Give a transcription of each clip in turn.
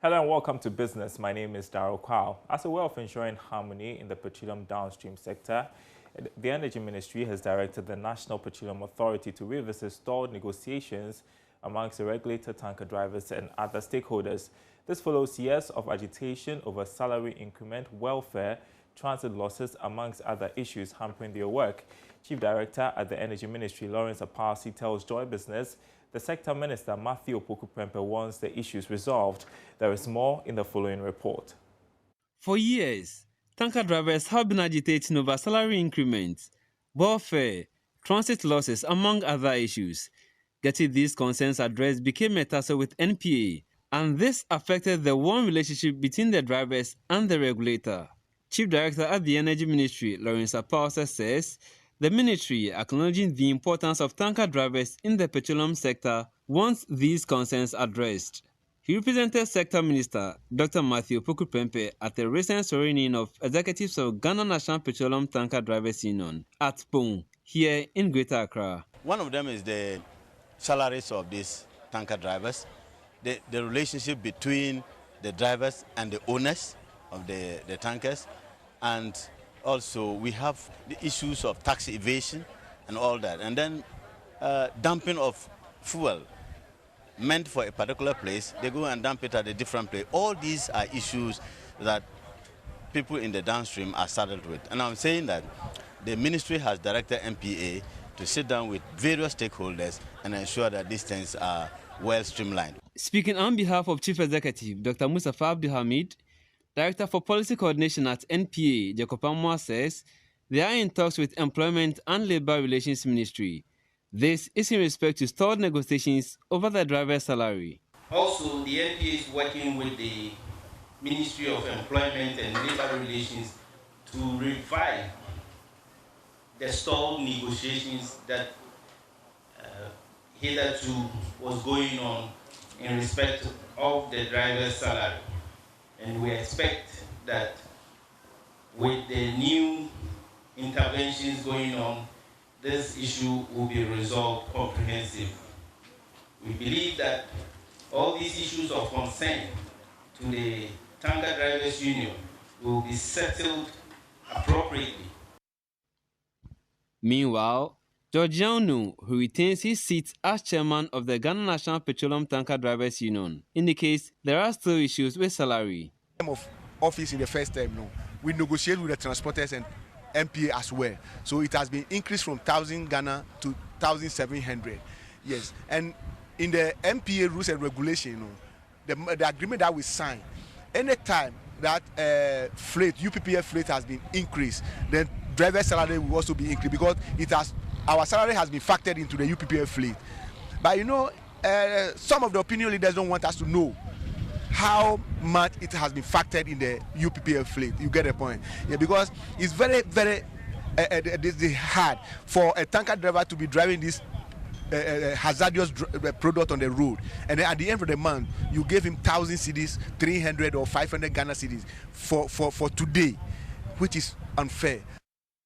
Hello and welcome to Business. My name is Darryl Kwao. As a way of ensuring harmony in the petroleum downstream sector, the Energy Ministry has directed the National Petroleum Authority to revisit stalled negotiations amongst the regulator, tanker drivers and other stakeholders. This follows years of agitation over salary increment, welfare, transit losses, amongst other issues hampering their work. Chief Director at the Energy Ministry, Lawrence Apasi, tells Joy Business the Sector Minister, Matthew Opoku-Prempeh, wants the issues resolved. There is more in the following report. For years, tanker drivers have been agitating over salary increments, welfare, transit losses, among other issues. Getting these concerns addressed became a tussle with NPA, and this affected the warm relationship between the drivers and the regulator. Chief Director at the Energy Ministry, Lawrence Apasi, says the ministry, acknowledging the importance of tanker drivers in the petroleum sector, wants these concerns addressed. He represented Sector Minister Dr. Matthew Opoku-Prempeh at the recent swearing-in of executives of Ghana National Petroleum Tanker Drivers Union at PON, here in Greater Accra. One of them is the salaries of these tanker drivers, the relationship between the drivers and the owners of the tankers, and also we have the issues of tax evasion and all that, and then dumping of fuel meant for a particular place, they go and dump it at a different place. All these are issues that people in the downstream are saddled with. And I'm saying that the ministry has directed NPA to sit down with various stakeholders and ensure that these things are well streamlined. Speaking on behalf of Chief Executive Dr. Mustafa Abdulhamid, Director for Policy Coordination at NPA, Jacob Amwa, says they are in talks with Employment and Labour Relations Ministry. This is in respect to stalled negotiations over the driver's salary. Also, the NPA is working with the Ministry of Employment and Labour Relations to revive the stalled negotiations that hitherto was going on in respect of the driver's salary. And we expect that with the new interventions going on, this issue will be resolved comprehensively. We believe that all these issues of concern to the Tanker Drivers Union will be settled appropriately. Meanwhile, JoyNews, who retains his seat as chairman of the Ghana National Petroleum Tanker Drivers Union, indicates there are still issues with salary. Of office in the first term, no, we negotiate with the transporters and NPA as well. So it has been increased from 1,000 Ghana to 1,700. Yes, and in the NPA rules and regulation, the agreement that we sign, anytime that freight, UPPF freight has been increased, then driver salary will also be increased because our salary has been factored into the UPPF fleet. But some of the opinion leaders don't want us to know how much it has been factored in the UPPF fleet. You get the point? Yeah, because it's very, very hard for a tanker driver to be driving this hazardous product on the road, and then at the end of the month you gave him 1,000 cedis, 300 or 500 Ghana cedis for today, which is unfair.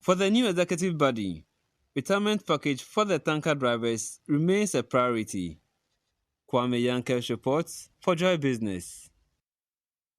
For the new executive body, retirement package for the tanker drivers remains a priority. Kwame Yankers reports for Joy Business.